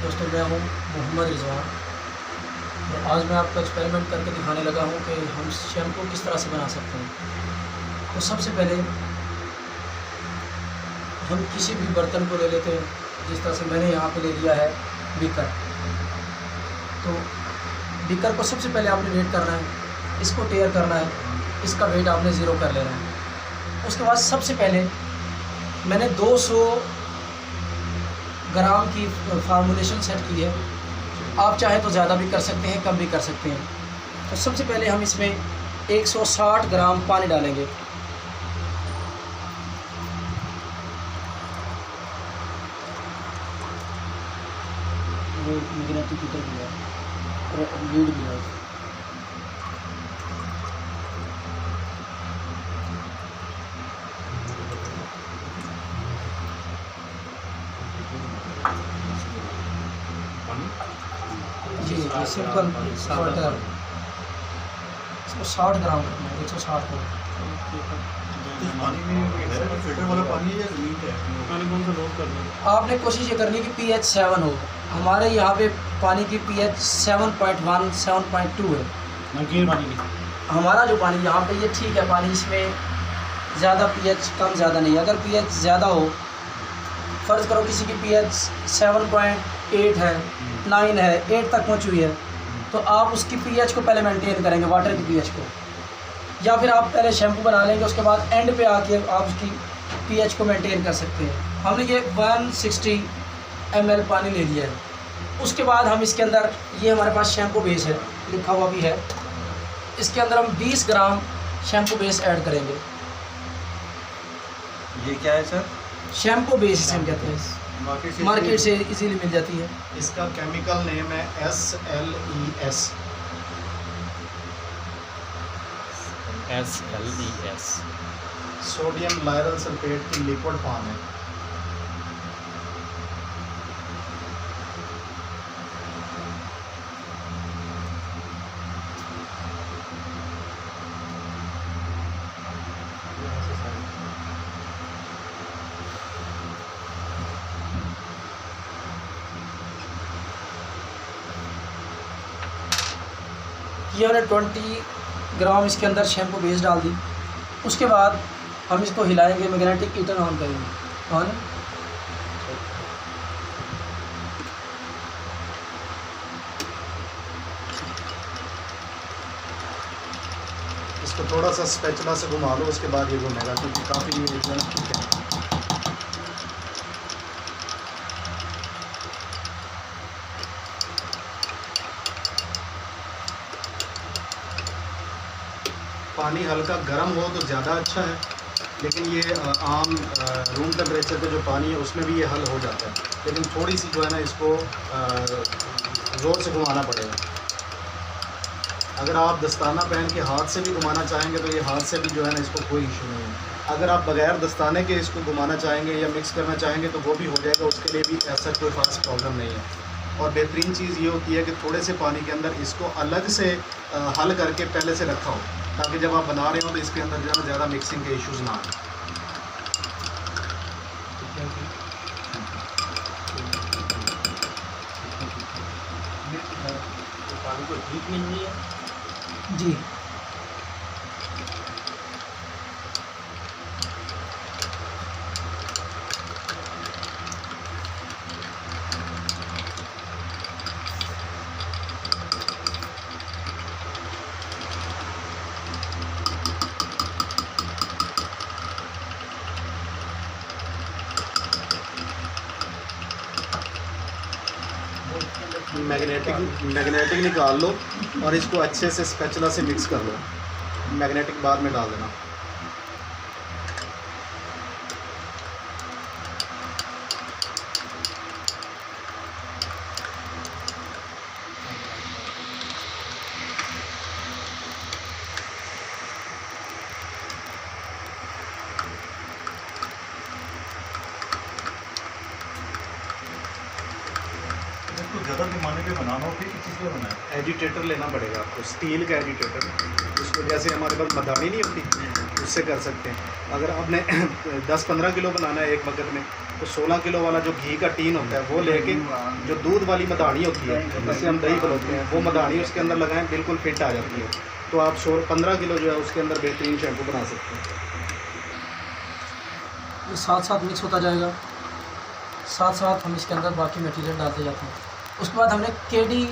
दोस्तों, मैं हूँ मोहम्मद रिजवान। तो आज मैं आपको एक्सपेरिमेंट करके दिखाने लगा हूँ कि हम शैम्पू किस तरह से बना सकते हैं। तो सबसे पहले हम किसी भी बर्तन को ले लेते हैं, जिस तरह से मैंने यहाँ पे ले लिया है बीकर। तो बीकर को सबसे पहले आपने वेट करना है, इसको टेयर करना है, इसका वेट आपने ज़ीरो कर लेना है। उसके बाद सबसे पहले मैंने 200 ग्राम की फार्मूलेशन सेट की है। आप चाहे तो ज़्यादा भी कर सकते हैं, कम भी कर सकते हैं। तो सबसे पहले हम इसमें 160 ग्राम पानी डालेंगे। वो मैग्नेटिक हीटर भी है, लीड भी है। जी सिंपल वाटर, इसको 60 ग्राम रखना है, 160 को। पानी में फिल्टर वाला पानी है या मीट है? पानी कौन सा नोट करना है? आपने कोशिश ये करनी है कि pH 7 हो। हमारे यहाँ पे पानी की pH 7.1 7.2 है। नमकीन पानी की हमारा जो पानी यहाँ पे ये ठीक है पानी, इसमें ज़्यादा pH कम ज़्यादा नहीं। अगर pH ज़्यादा हो, फ़र्ज़ करो किसी की pH 7.8 है, 9 है, 8 तक पहुँची हुई है, तो आप उसकी pH को पहले मेंटेन करेंगे, वाटर की pH को। या फिर आप पहले शैम्पू बना लेंगे, उसके बाद एंड पे आके आप उसकी pH को मेंटेन कर सकते हैं। हमने ये 160 ml पानी ले लिया है। उसके बाद हम इसके अंदर, ये हमारे पास शैम्पू बेस है, लिखा हुआ भी है, इसके अंदर हम 20 ग्राम शैम्पू बेस ऐड करेंगे। ये क्या है सर? शैम्पू बेस इसे हम कहते हैं, मार्केट से इजीली मिल जाती है। इसका केमिकल नेम है SLES। SLES सोडियम लायरल सल्फेट की लिक्विड फॉर्म है। ये हमने 20 ग्राम इसके अंदर शैम्पू बेस डाल दी। उसके बाद हम इसको हिलाएंगे, मैग्नेटिक हीटर ऑन करेंगे। ऑन इसको थोड़ा सा स्पैचुला से घुमा लो, उसके बाद ये घूमेगा, क्योंकि काफ़ी ये ठीक है। पानी हल्का गर्म हो तो ज़्यादा अच्छा है, लेकिन ये आम रूम टेम्परेचर पे जो पानी है उसमें भी ये हल हो जाता है, लेकिन थोड़ी सी जो है ना इसको ज़ोर से घुमाना पड़ेगा। अगर आप दस्ताना पहन के हाथ से भी घुमाना चाहेंगे तो ये हाथ से भी जो है ना इसको कोई इशू नहीं है। अगर आप बगैर दस्ताने के इसको घुमाना चाहेंगे या मिक्स करना चाहेंगे तो वो भी हो जाएगा, उसके लिए भी ऐसा कोई ख़ास प्रॉब्लम नहीं है। और बेहतरीन चीज़ ये होती है कि थोड़े से पानी के अंदर इसको अलग से हल करके पहले से रखा हो, ताकि जब आप बना रहे हो तो इसके अंदर जो है ज़्यादा मिक्सिंग के इश्यूज़ ना आए। पानी को हीट मिल रही है जी। मैग्नेटिक निकाल लो और इसको अच्छे से स्पैचुला से मिक्स कर लो। मैग्नेटिक बाद में डाल देना। ज़्यादा पैमाने पे बनाना हो कि किस चीज़ का बनाना है? एजिटेटर लेना पड़ेगा आपको, स्टील का एजिटेटर, उसको जैसे हमारे पास मदानी नहीं होती उससे कर सकते हैं। अगर आपने 10-15 किलो बनाना है एक वक्त में तो 16 किलो वाला जो घी का टीन होता है वो लेके जो दूध वाली मदानी होती है जिससे हम दही बनाते हैं वो मदानी उसके अंदर लगाएं, बिल्कुल फिट आ जाती है। तो आप 15 किलो जो है उसके अंदर बेहतरीन शैम्पू बना सकते हैं। ये साथ साथ मिक्स होता जाएगा, साथ साथ हम इसके अंदर बाकी मटेरियल डालते जाते हैं। उसके बाद हमने केडी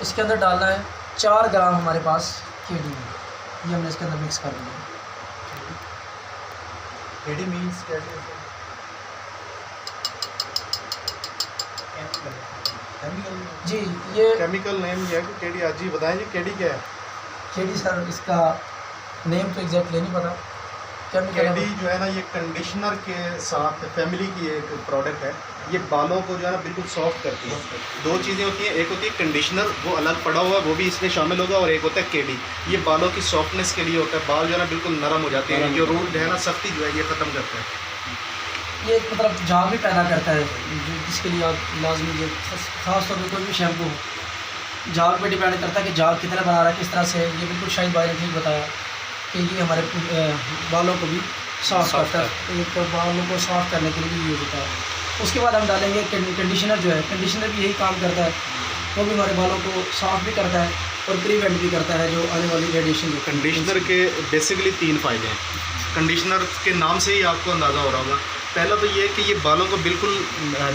इसके अंदर डालना है, 4 ग्राम हमारे पास केडी है, ये हमने इसके अंदर मिक्स कर दिया। केडी मीन्स क्या है? जी ये केमिकल नेम ये है कि केडी। आज जी बताएं जी केडी क्या है? केडी सर इसका नेम तो एग्जैक्टली नहीं पता। केडी जो है ना ये कंडीशनर के साथ फैमिली की एक प्रोडक्ट है। ये बालों को जो है ना बिल्कुल सॉफ्ट करती है। 2 चीज़ें होती हैं, एक होती है कंडीशनर वो अलग पड़ा हुआ है वो भी इसमें शामिल होगा, और एक होता है केडी, ये बालों की सॉफ्टनेस के लिए होता है। बाल जो है ना बिल्कुल नरम हो जाते हैं, जो रूट है ना सख्ती जो है ये ख़त्म करता है। ये मतलब झाग भी पैदा करता है, जो जिसके लिए आप लाजमी जो ख़ास तौर पर कोई भी शैम्पू झाग पे डिपेंड करता है कि झाग कितना बना रहा है, किस तरह से। ये बिल्कुल शायद भाई ने ठीक बताया कि ये हमारे बालों को भी साफ़ करता है, एक बालों को साफ़ करने के लिए भी यूज़ होता है। उसके बाद हम डालेंगे कंडीशनर जो है, कंडीशनर भी यही काम करता है, वो भी हमारे बालों को साफ़ भी करता है और प्रिवेंट भी करता है जो आने वाली रेडिएशन। कंडीशनर के बेसिकली 3 फ़ायदे हैं। कंडीशनर के नाम से ही आपको अंदाज़ा हो रहा होगा। पहला तो ये है कि ये बालों को बिल्कुल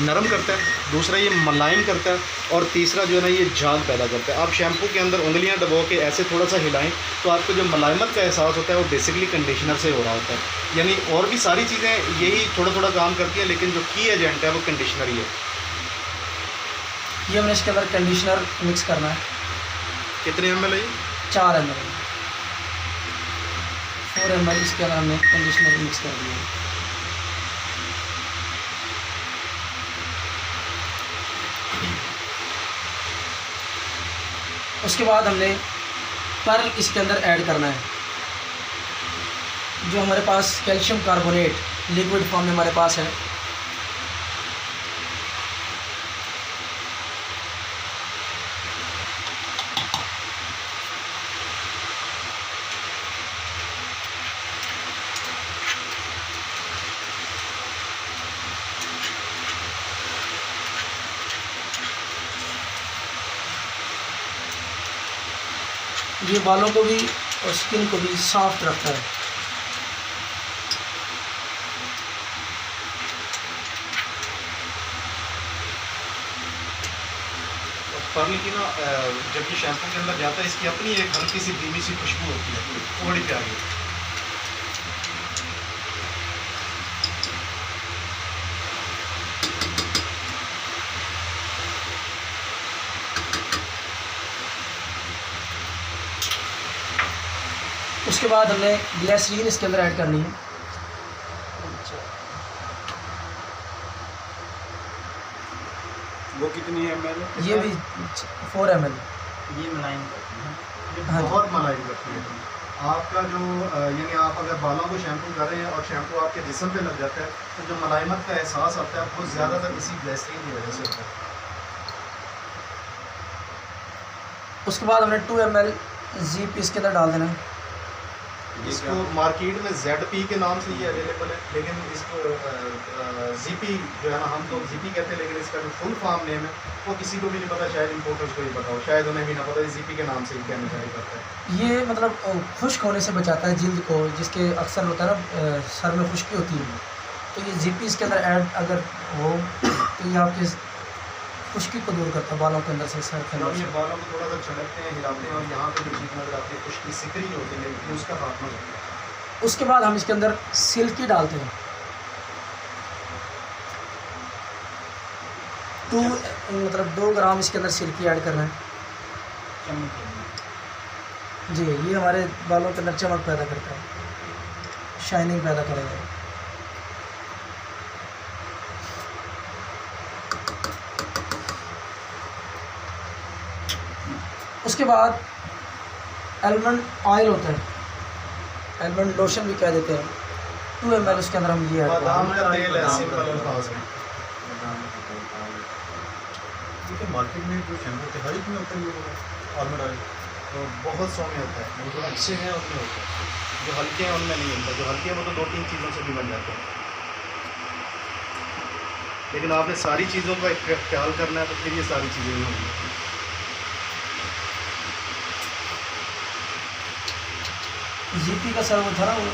नरम करता है, दूसरा ये मुलायम करता है, और तीसरा जो है ना ये झाग पैदा करता है। आप शैम्पू के अंदर उंगलियां दबो के ऐसे थोड़ा सा हिलाएं तो आपको जो मुलायमत का एहसास होता है वो बेसिकली कंडीशनर से हो रहा होता है। यानी और भी सारी चीज़ें यही थोड़ा थोड़ा काम करती हैं, लेकिन जो की एजेंट है वो कंडीशनर ही है। ये हमने इसके अंदर कंडीशनर मिक्स करना है। कितने ml है ये? 4 ml, 4 ml इसके अंदर हमने कंडीशनर मिक्स कर दिया। उसके बाद हमने पर्ल इसके अंदर ऐड करना है, जो हमारे पास कैल्शियम कार्बोनेट लिक्विड फॉर्म में हमारे पास है। ये बालों को भी और स्किन को भी सॉफ्ट रखता है। पर्ल की ना जब ये शैम्पू के अंदर जाता है इसकी अपनी एक हल्की सी धीमी सी खुशबू होती है, वो बड़ी प्यारी है। उसके बाद हमने ग्लिसरीन इसके अंदर ऐड करनी है। वो कितनी ml? ये भी 4 ml। ये मुलायम करती है। ये हाँ जी। बहुत मुलायम करती है। आपका जो यानी आप अगर बालों को शैम्पू कर रहे हैं और शैम्पू आपके जिस्म पे लग जाता है तो जो मुलायमत का एहसास आता है वो ज़्यादातर इसी ग्लिसरीन की वजह से होता है। उसके बाद हमने 2 ml जीप इसके अंदर डाल देना है। इसको मार्केट में ZP के नाम से ये अवेलेबल है, लेकिन इसको ZP जो है ना हम तो ZP कहते हैं, लेकिन इसका जो फुल फॉर्म नेम है वो किसी को भी नहीं पता। शायद इम्पोर्टर्स को ही पता हो, शायद उन्हें भी ना पता ZP के नाम से ही कहना जारी करता है। ये मतलब खुश्क होने से बचाता है जिल्द को, जिसके अक्सर होता है ना सर में खुश्की होती है, तो ये जीपी इसके अंदर ऐड अगर हो तो ये आपके खुश्की को दूर करता है बालों के अंदर से, सर के और अंदर ये से। बालों को थोड़ा सा झड़कते हैं, हिलाते हैं और यहाँ पे जो चीज़ नजर आती है खुश्की सिकरी होती है, ये उसका खात्मा होता है। उसके बाद हम इसके अंदर सिल्की डालते हैं। 2 ग्राम इसके अंदर सिल्की ऐड करना है। चमक है। जी, ये हमारे बालों के अंदर चमक पैदा करता है, शाइनिंग पैदा करेगा। उसके बाद आलमंड ऑयल होता है, आलमंड लोशन भी कह देते हैं, 2 ml उसके अंदर हम ये ऐड बादाम करेंगे। का तेल है सिंपल अल्फाज में। क्योंकि मार्केट में जो शैम्पू होते हैं हर एक में होता है ये आलमंड ऑयल, तो बहुत सौ में होता है, जो अच्छे हैं उनमें होता है, जो हल्के हैं उनमें नहीं होता। जो हल्के हैं वो तो 2-3 चीज़ों से भी बन जाते हैं। लेकिन आपने सारी चीज़ों का ख्याल करना है तो फिर ये सारी चीज़ें नहीं होंगी। जीपी का सर वो था ना वो